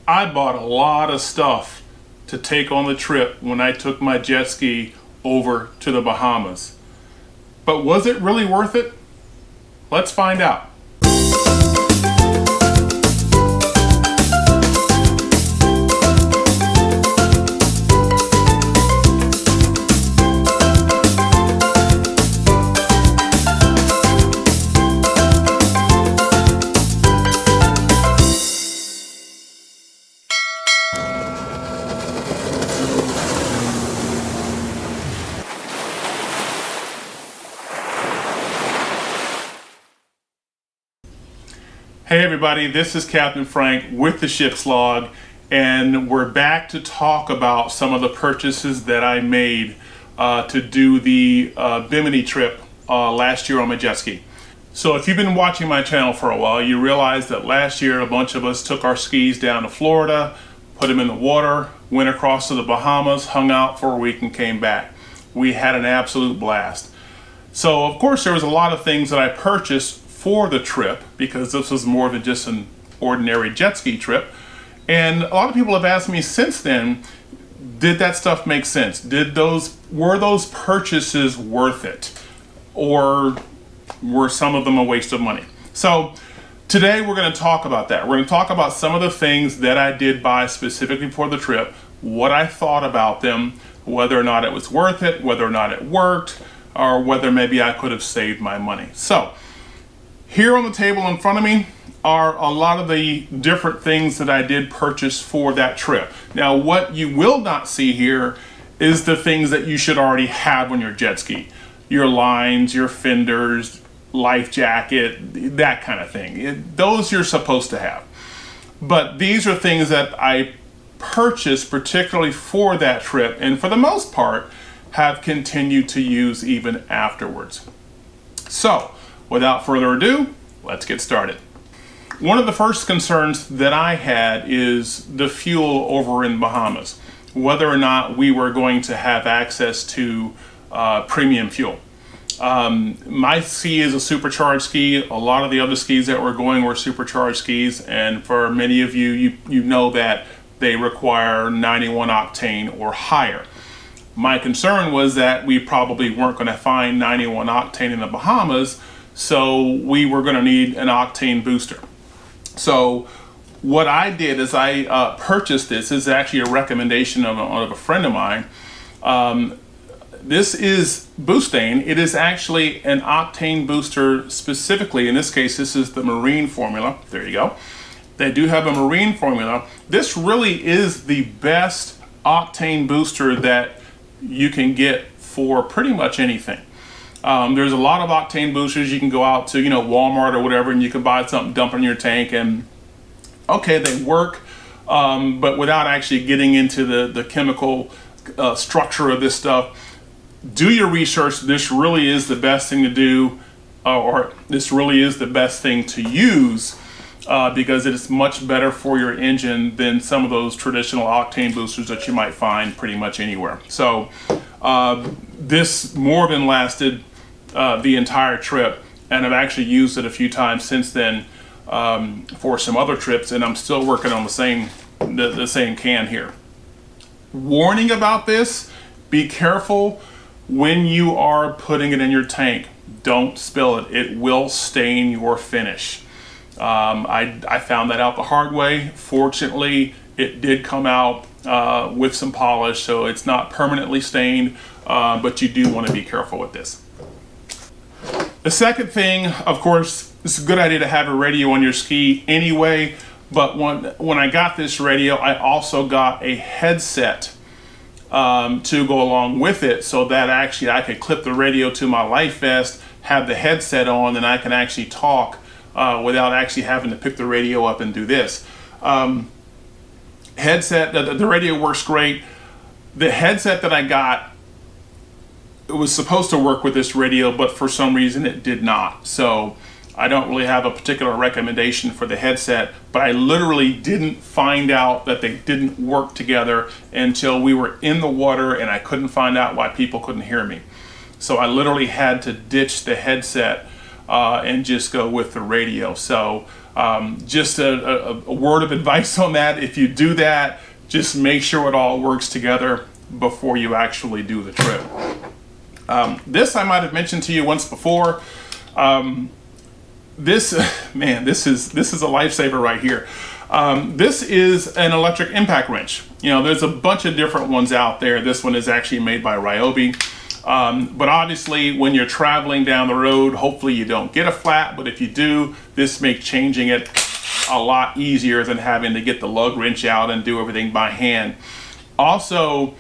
I bought a lot of stuff to take on the trip when I took my jet ski over to the Bahamas. But was it really worth it? Let's find out. Hey everybody, this is Captain Frank with the Ship's Log, and we're back to talk about some of the purchases that I made to do the Bimini trip last year on my jet ski. So if you've been watching my channel for a while, you realize that last year a bunch of us took our skis down to Florida, put them in the water, went across to the Bahamas, hung out for a week and came back. We had an absolute blast. So of course there was a lot of things that I purchased for the trip, because this was more than just an ordinary jet ski trip. And a lot of people have asked me since then, did that stuff make sense? Were those purchases worth it? Or were some of them a waste of money? So today we're going to talk about that. We're going to talk about some of the things that I did buy specifically for the trip, what I thought about them, whether or not it was worth it, whether or not it worked, or whether maybe I could have saved my money. So here on the table in front of me are a lot of the different things that I did purchase for that trip. Now, what you will not see here is the things that you should already have on your jet ski. Your lines, your fenders, life jacket, that kind of thing. Those you're supposed to have. But these are things that I purchased particularly for that trip, and for the most part have continued to use even afterwards. So, without further ado, let's get started. One of the first concerns that I had is the fuel over in Bahamas, whether or not we were going to have access to premium fuel. My ski is a supercharged ski. A lot of the other skis that were going were supercharged skis, and for many of you, you know that they require 91 octane or higher. My concern was that we probably weren't going to find 91 octane in the Bahamas, so we were going to need an Octane Booster. So what I did is I purchased this. This is actually a recommendation of a friend of mine. This is Boostane. It is actually an Octane Booster specifically. In this case, this is the Marine formula. There you go. They do have a Marine formula. This really is the best Octane Booster that you can get for pretty much anything. There's a lot of Octane boosters. You can go out to, Walmart or whatever, and you can buy something, dump it in your tank, and okay, they work, but without actually getting into the chemical structure of this stuff. Do your research. This really is the best thing to do, or this really is the best thing to use, because it is much better for your engine than some of those traditional Octane boosters that you might find pretty much anywhere. So this more than lasted the entire trip, and I've actually used it a few times since then for some other trips, and I'm still working on the same can here. Warning about this: be careful when you are putting it in your tank. Don't spill it. It will stain your finish. I found that out the hard way. Fortunately, it did come out with some polish, so it's not permanently stained, but you do want to be careful with this. The second thing, of course, it's a good idea to have a radio on your ski anyway, but when I got this radio, I also got a headset to go along with it, so that actually I could clip the radio to my life vest, have the headset on, and I can actually talk without actually having to pick the radio up and do this. Headset, the radio works great. The headset that I got, it was supposed to work with this radio, but for some reason it did not. So I don't really have a particular recommendation for the headset, but I literally didn't find out that they didn't work together until we were in the water, and I couldn't find out why people couldn't hear me. So I literally had to ditch the headset and just go with the radio. So Just a word of advice on that: if you do that, just make sure it all works together before you actually do the trip. This I might have mentioned to you once before. This is a lifesaver right here. This is an electric impact wrench. You know, there's a bunch of different ones out there. This one is actually made by Ryobi. But obviously when you're traveling down the road, hopefully you don't get a flat, but if you do, this makes changing it a lot easier than having to get the lug wrench out and do everything by hand. Also,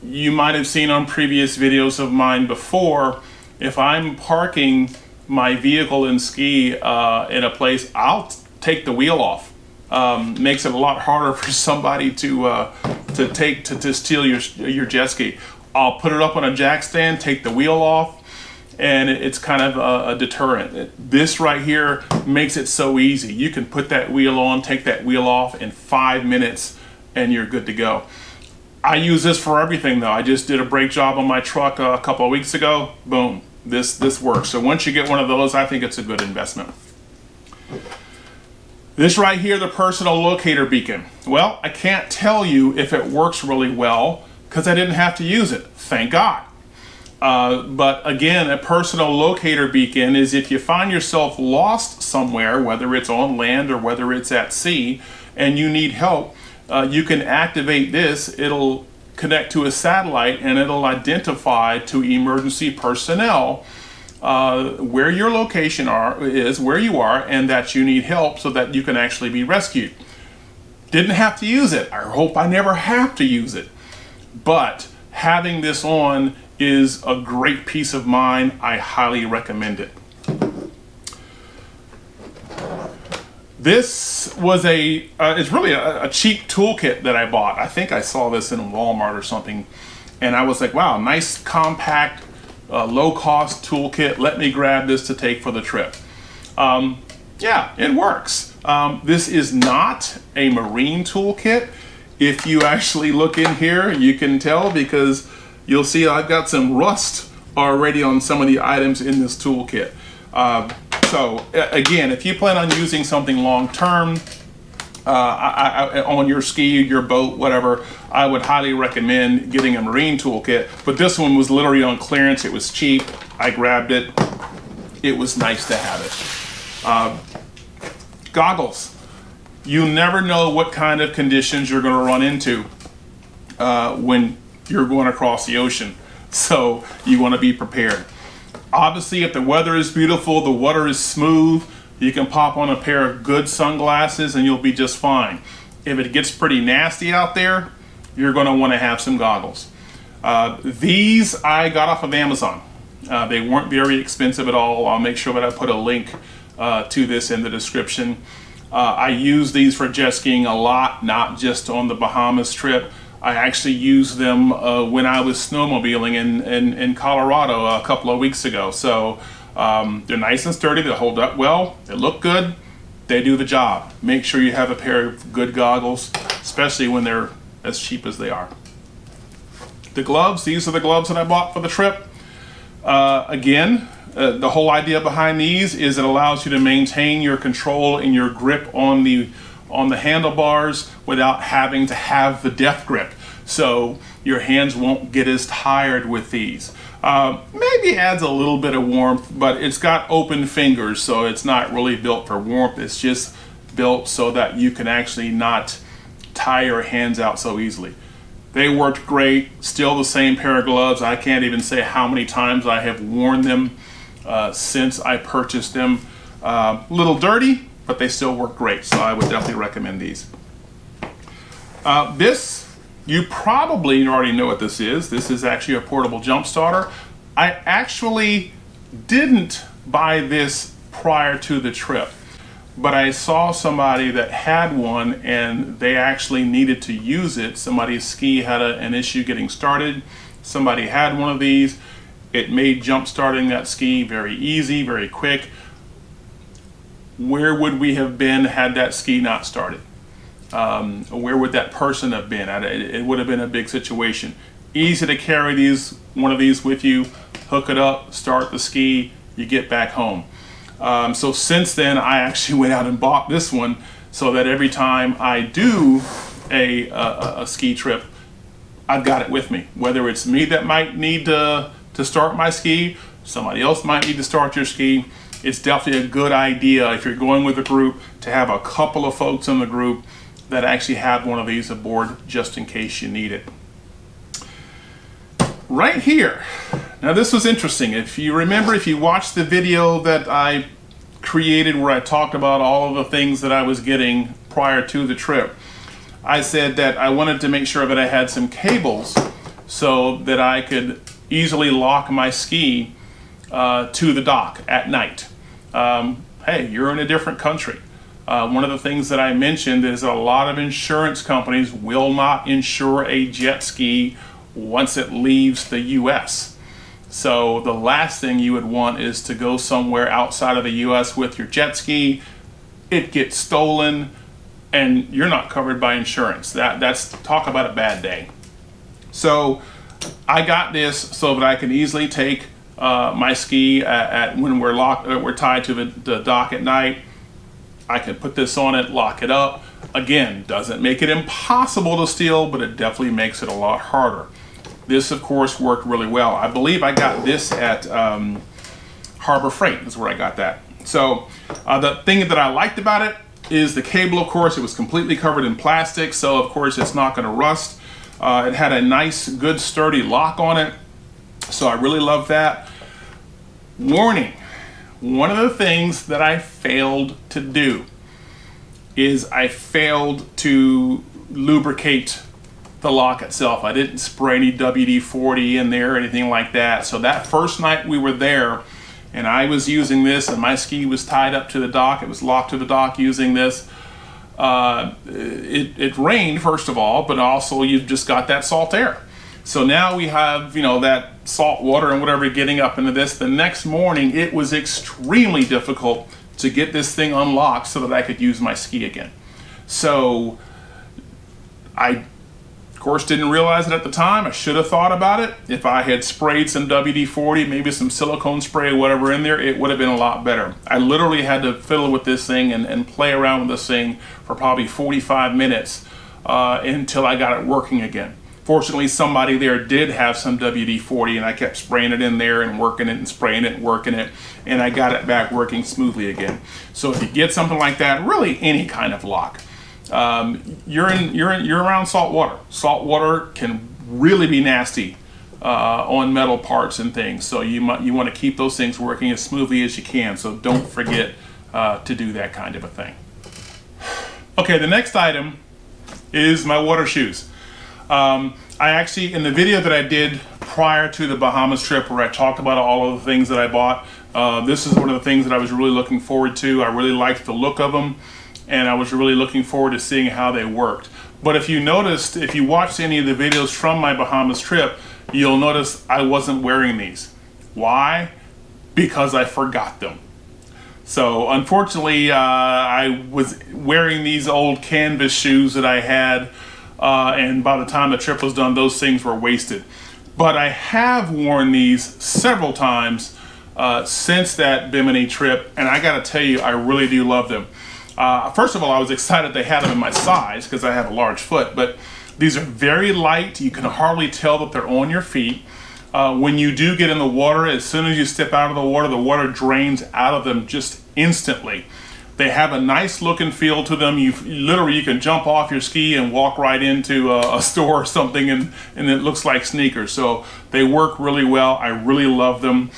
you might have seen on previous videos of mine before, if I'm parking my vehicle in ski in a place, I'll take the wheel off. Makes it a lot harder for somebody to steal your jet ski. I'll put it up on a jack stand, take the wheel off, and it's kind of a deterrent. This right here makes it so easy. You can put that wheel on, take that wheel off in 5 minutes, and you're good to go. I use this for everything though. I just did a brake job on my truck a couple of weeks ago. Boom, this works. So once you get one of those, I think it's a good investment. This right here, the personal locator beacon. Well, I can't tell you if it works really well because I didn't have to use it, thank God. But again, a personal locator beacon is if you find yourself lost somewhere, whether it's on land or whether it's at sea, and you need help, you can activate this. It'll connect to a satellite and it'll identify to emergency personnel where your location is, where you are, and that you need help so that you can actually be rescued. Didn't have to use it. I hope I never have to use it. But having this on is a great peace of mind. I highly recommend it. This was it's really a cheap toolkit that I bought. I think I saw this in Walmart or something, and I was like, wow, nice compact, low-cost toolkit. Let me grab this to take for the trip. Yeah, it works. This is not a marine toolkit. If you actually look in here, you can tell because you'll see I've got some rust already on some of the items in this toolkit. So again, if you plan on using something long-term on your ski, your boat, whatever, I would highly recommend getting a marine toolkit. But this one was literally on clearance. It was cheap. I grabbed it. It was nice to have it. Goggles. You never know what kind of conditions you're going to run into when you're going across the ocean. So you want to be prepared. Obviously, if the weather is beautiful, the water is smooth, you can pop on a pair of good sunglasses and you'll be just fine. If it gets pretty nasty out there, you're going to want to have some goggles. These I got off of Amazon. They weren't very expensive at all. I'll make sure that I put a link to this in the description. I use these for jet skiing a lot, not just on the Bahamas trip. I actually used them when I was snowmobiling in Colorado a couple of weeks ago. So they're nice and sturdy, they hold up well, they look good, they do the job. Make sure you have a pair of good goggles, especially when they're as cheap as they are. The gloves, these are the gloves that I bought for the trip. Again, the whole idea behind these is it allows you to maintain your control and your grip on the handlebars without having to have the death grip. So your hands won't get as tired with these. Maybe adds a little bit of warmth, but it's got open fingers, so it's not really built for warmth. It's just built so that you can actually not tire your hands out so easily. They worked great. Still the same pair of gloves. I can't even say how many times I have worn them since I purchased them. A little dirty, but they still work great, so I would definitely recommend these. This, you probably already know what this is. This is actually a portable jump starter. I actually didn't buy this prior to the trip, but I saw somebody that had one and they actually needed to use it. Somebody's ski had an issue getting started. Somebody had one of these. It made jump starting that ski very easy, very quick. Where would we have been had that ski not started? Where would that person have been? It would have been a big situation. Easy to carry one of these with you, hook it up, start the ski, you get back home. So since then, I actually went out and bought this one so that every time I do a ski trip, I've got it with me. Whether it's me that might need to start my ski, somebody else might need to start your ski. It's definitely a good idea if you're going with a group to have a couple of folks in the group that actually have one of these aboard just in case you need it. Right here. Now this was interesting. If you remember, if you watched the video that I created where I talked about all of the things that I was getting prior to the trip, I said that I wanted to make sure that I had some cables so that I could easily lock my ski to the dock at night. Hey, you're in a different country. One of the things that I mentioned is a lot of insurance companies will not insure a jet ski once it leaves the US. So the last thing you would want is to go somewhere outside of the US with your jet ski, it gets stolen, and you're not covered by insurance. That's talk about a bad day. So I got this so that I can easily take my ski when we're tied to the dock at night. I can put this on it, lock it up. Again, doesn't make it impossible to steal, but it definitely makes it a lot harder. This, of course, worked really well. I believe I got this at Harbor Freight is where I got that. So the thing that I liked about it is the cable, of course. It was completely covered in plastic, so of course it's not going to rust. It had a nice, good, sturdy lock on it, so I really love that. Warning, one of the things that I failed to do is I failed to lubricate the lock itself. I didn't spray any WD-40 in there or anything like that. So that first night we were there and I was using this and my ski was tied up to the dock, it was locked to the dock using this, it rained first of all, but also you've just got that salt air. So now we have, that salt water and whatever getting up into this. The next morning it was extremely difficult to get this thing unlocked so that I could use my ski again. So I of course didn't realize it at the time. I should have thought about it. If I had sprayed some WD-40, maybe some silicone spray or whatever in there, it would have been a lot better. I literally had to fiddle with this thing and play around with this thing for probably 45 minutes until I got it working again. Fortunately, somebody there did have some WD-40 and I kept spraying it in there and working it and spraying it and working it, and I got it back working smoothly again. So if you get something like that, really any kind of lock, you're around salt water. Salt water can really be nasty on metal parts and things. So you want to keep those things working as smoothly as you can. So don't forget to do that kind of a thing. Okay, the next item is my water shoes. I actually, in the video that I did prior to the Bahamas trip where I talked about all of the things that I bought, this is one of the things that I was really looking forward to. I really liked the look of them, and I was really looking forward to seeing how they worked. But if you noticed, if you watched any of the videos from my Bahamas trip, you'll notice I wasn't wearing these. Why? Because I forgot them. So unfortunately, I was wearing these old canvas shoes that I had, and by the time the trip was done, those things were wasted. But I have worn these several times since that Bimini trip, and I gotta tell you, I really do love them. First of all, I was excited they had them in my size because I have a large foot, but these are very light. You can hardly tell that they're on your feet. When you do get in the water, as soon as you step out of the water drains out of them just instantly. They have a nice look and feel to them. You can jump off your ski and walk right into a store or something and it looks like sneakers. So they work really well. I really love them.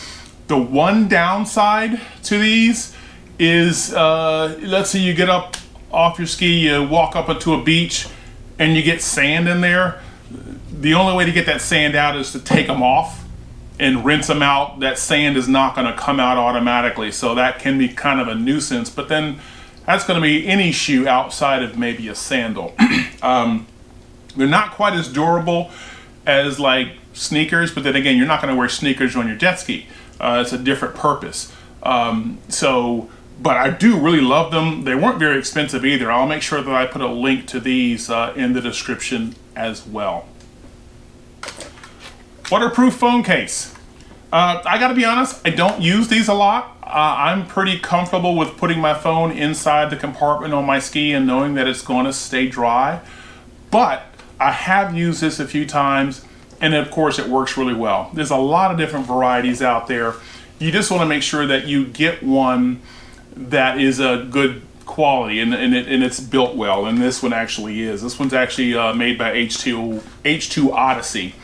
The one downside to these is, let's say you get up off your ski, you walk up onto a beach and you get sand in there. The only way to get that sand out is to take them off and rinse them out. That sand is not going to come out automatically, so that can be kind of a nuisance. But then that's going to be any shoe outside of maybe a sandal. They're not quite as durable as like sneakers, but then again, you're not going to wear sneakers on your jet ski. It's a different purpose. But I do really love them. They weren't very expensive either. I'll make sure that I put a link to these in the description as well. Waterproof phone case. I gotta be honest, I don't use these a lot. I'm pretty comfortable with putting my phone inside the compartment on my ski and knowing that it's going to stay dry. But I have used this a few times, and of course it works really well. There's a lot of different varieties out there. You just want to make sure that you get one that is a good quality and it's built well, and this one actually is. This one's actually made by H2 Odyssey,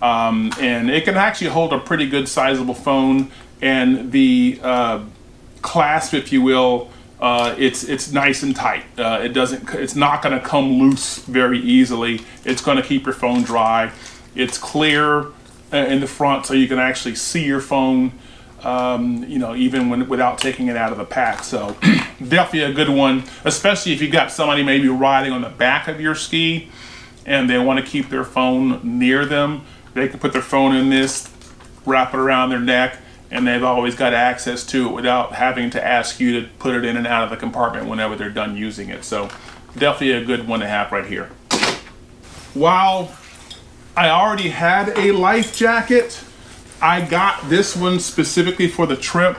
and it can actually hold a pretty good sizable phone, and the clasp, if you will, it's nice and tight. It's not going to come loose very easily. It's going to keep your phone dry. It's clear in the front, so you can actually see your phone, even without taking it out of the pack. So definitely a good one, especially if you've got somebody maybe riding on the back of your ski and they want to keep their phone near them. They can put their phone in this, wrap it around their neck, and they've always got access to it without having to ask you to put it in and out of the compartment whenever they're done using it. So definitely a good one to have right here. While I already had a life jacket, I got this one specifically for the trip.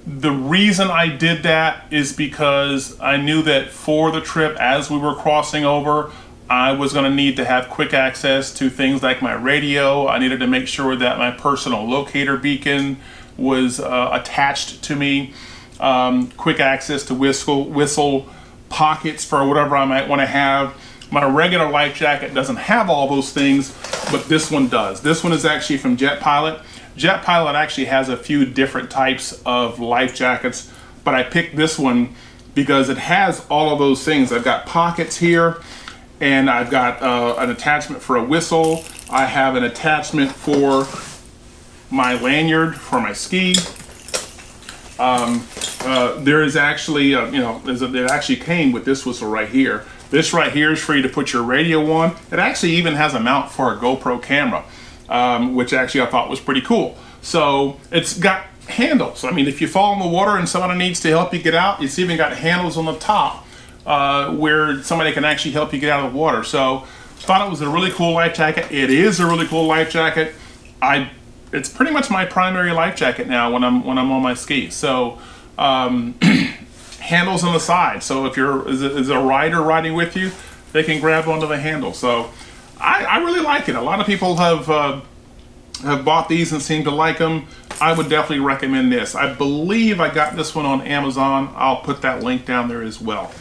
The reason I did that is because I knew that for the trip, as we were crossing over, I was going to need to have quick access to things like my radio. I needed to make sure that my personal locator beacon was attached to me. Quick access to whistle pockets for whatever I might want to have. My regular life jacket doesn't have all those things, but this one does. This one is actually from Jet Pilot. Jet Pilot actually has a few different types of life jackets, but I picked this one because it has all of those things. I've got pockets here, and I've got an attachment for a whistle. I have an attachment for my lanyard for my ski. There is actually, it actually came with this whistle right here. This right here is for you to put your radio on. It actually even has a mount for a GoPro camera, which actually I thought was pretty cool. So it's got handles. I mean, if you fall in the water and somebody needs to help you get out, it's even got handles on the top where somebody can actually help you get out of the water. So thought it was a really cool life jacket. It is a really cool life jacket. It's pretty much my primary life jacket now when I'm on my skis. So handles on the side, so if is a rider riding with you, they can grab onto the handle. So I really like it. A lot of people have bought these and seem to like them. I would definitely recommend this. I believe I got this one on Amazon. I'll put that link down there as well.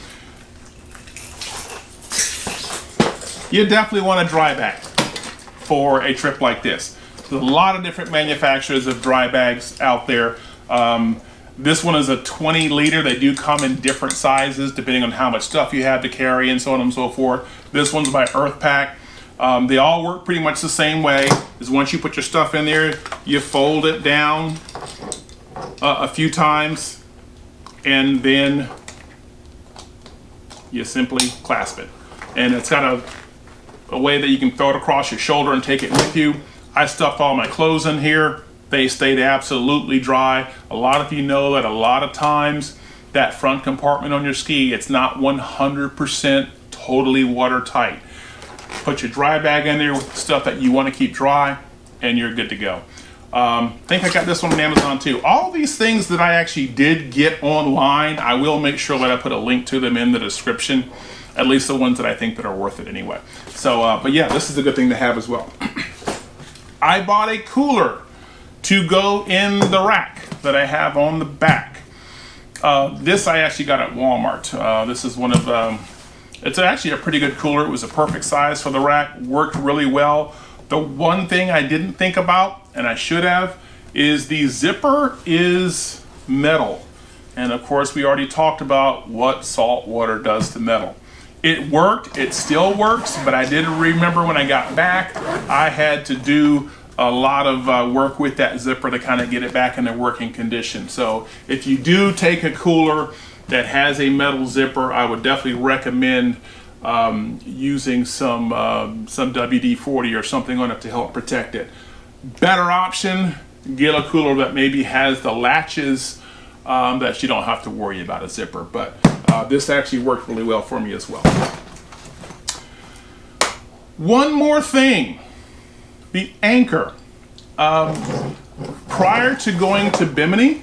You definitely want a dry bag for a trip like this. There's a lot of different manufacturers of dry bags out there. This one is a 20 liter. They do come in different sizes depending on how much stuff you have to carry and so on and so forth. This one's by Earthpack. They all work pretty much the same way. Is once you put your stuff in there, you fold it down a few times, and then you simply clasp it. And it's got a way that you can throw it across your shoulder and take it with you. I stuffed all my clothes in here. They stayed absolutely dry. A lot of you know that a lot of times that front compartment on your ski, it's not 100% totally watertight. Put your dry bag in there with the stuff that you want to keep dry, and you're good to go. I think I got this one on Amazon too. All these things that I actually did get online, I will make sure that I put a link to them in the description, at least the ones that I think that are worth it anyway. So, but yeah, this is a good thing to have as well. I bought a cooler to go in the rack that I have on the back. This I actually got at Walmart. This is one of, it's actually a pretty good cooler. It was a perfect size for the rack, worked really well. The one thing I didn't think about, and I should have, is the zipper is metal. And of course we already talked about what salt water does to metal. It worked, it still works, but I did remember when I got back, I had to do a lot of work with that zipper to kind of get it back in a working condition. So if you do take a cooler that has a metal zipper, I would definitely recommend using some WD-40 or something on it to help protect it. Better option, get a cooler that maybe has the latches that you don't have to worry about a zipper. But this actually worked really well for me as well. One more thing. The anchor. Prior to going to Bimini,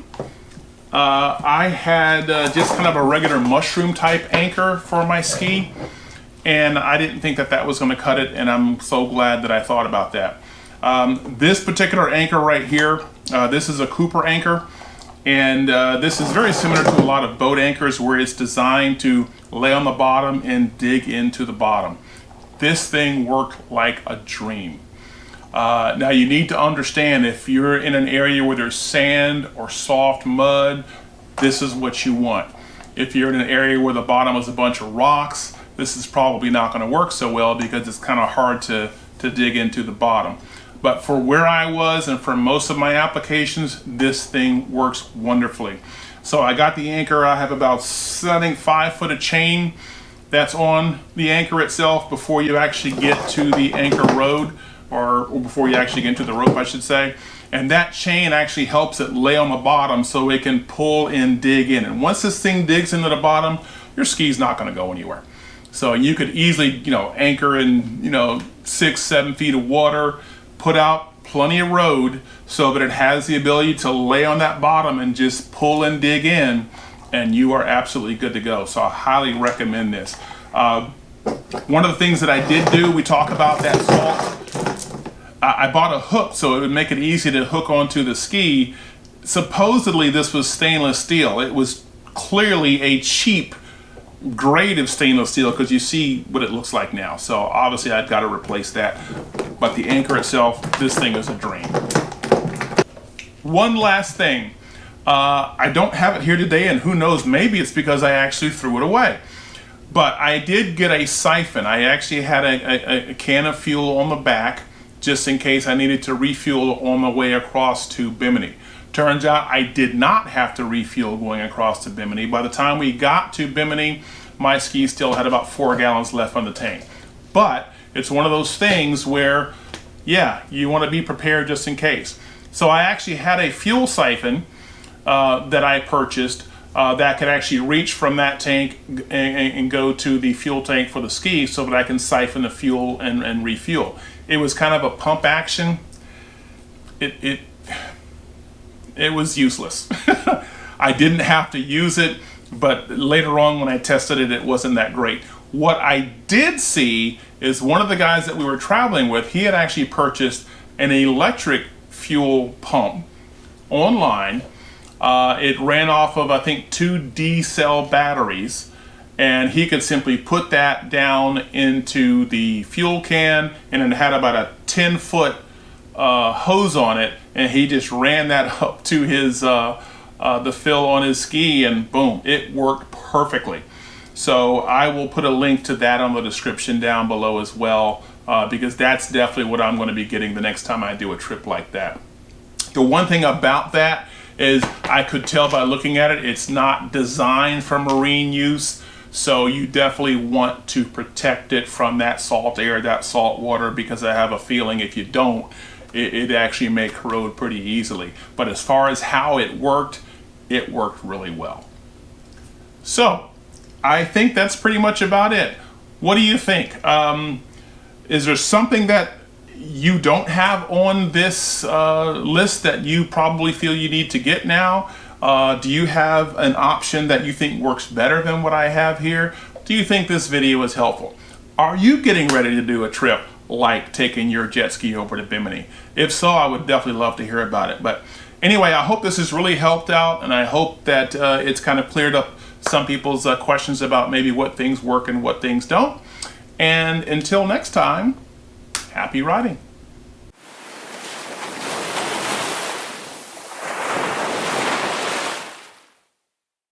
I had just kind of a regular mushroom type anchor for my ski, and I didn't think that that was going to cut it, and I'm so glad that I thought about that. This particular anchor right here, this is a Cooper anchor, and this is very similar to a lot of boat anchors where it's designed to lay on the bottom and dig into the bottom. This thing worked like a dream. Now you need to understand, if you're in an area where there's sand or soft mud, this is what you want. If you're in an area where the bottom is a bunch of rocks, this is probably not going to work so well because it's kind of hard to dig into the bottom. But for where I was and for most of my applications, this thing works wonderfully. So I got the anchor. I have about, I think, 5 foot of chain that's on the anchor itself before you actually get to the anchor road, or before you actually get into the rope, I should say. And that chain actually helps it lay on the bottom so it can pull and dig in. And once this thing digs into the bottom, your ski's not going to go anywhere. So you could easily, anchor in, 6-7 feet of water, put out plenty of road so that it has the ability to lay on that bottom and just pull and dig in, and you are absolutely good to go. So I highly recommend this. One of the things that I did do, we talk about that salt. I bought a hook so it would make it easy to hook onto the ski. Supposedly this was stainless steel. It was clearly a cheap grade of stainless steel because you see what it looks like now. So obviously I've got to replace that. But the anchor itself, this thing is a dream. One last thing. I don't have it here today, and who knows, maybe it's because I actually threw it away. But I did get a siphon. I actually had a can of fuel on the back just in case I needed to refuel on the way across to Bimini. Turns out I did not have to refuel going across to Bimini. By the time we got to Bimini, my ski still had about 4 gallons left on the tank. But it's one of those things where, yeah, you want to be prepared just in case. So I actually had a fuel siphon that I purchased that could actually reach from that tank and go to the fuel tank for the ski so that I can siphon the fuel and refuel. It was kind of a pump action. It was useless. I didn't have to use it, but later on when I tested it, it wasn't that great. What I did see is one of the guys that we were traveling with, he had actually purchased an electric fuel pump online. It ran off of, I think, 2 D-cell batteries, and he could simply put that down into the fuel can, and it had about a 10-foot hose on it, and he just ran that up to his the fill on his ski, and boom, it worked perfectly. So I will put a link to that on the description down below as well, because that's definitely what I'm going to be getting the next time I do a trip like that. The one thing about that is I could tell by looking at it, it's not designed for marine use. So you definitely want to protect it from that salt air, that salt water, because I have a feeling if you don't, it actually may corrode pretty easily. But as far as how it worked really well. So I think that's pretty much about it. What do you think? Is there something that you don't have on this list that you probably feel you need to get now? Do you have an option that you think works better than what I have here? Do you think this video is helpful? Are you getting ready to do a trip like taking your jet ski over to Bimini? If so, I would definitely love to hear about it. But anyway, I hope this has really helped out, and I hope that it's kind of cleared up some people's questions about maybe what things work and what things don't. And until next time, happy riding.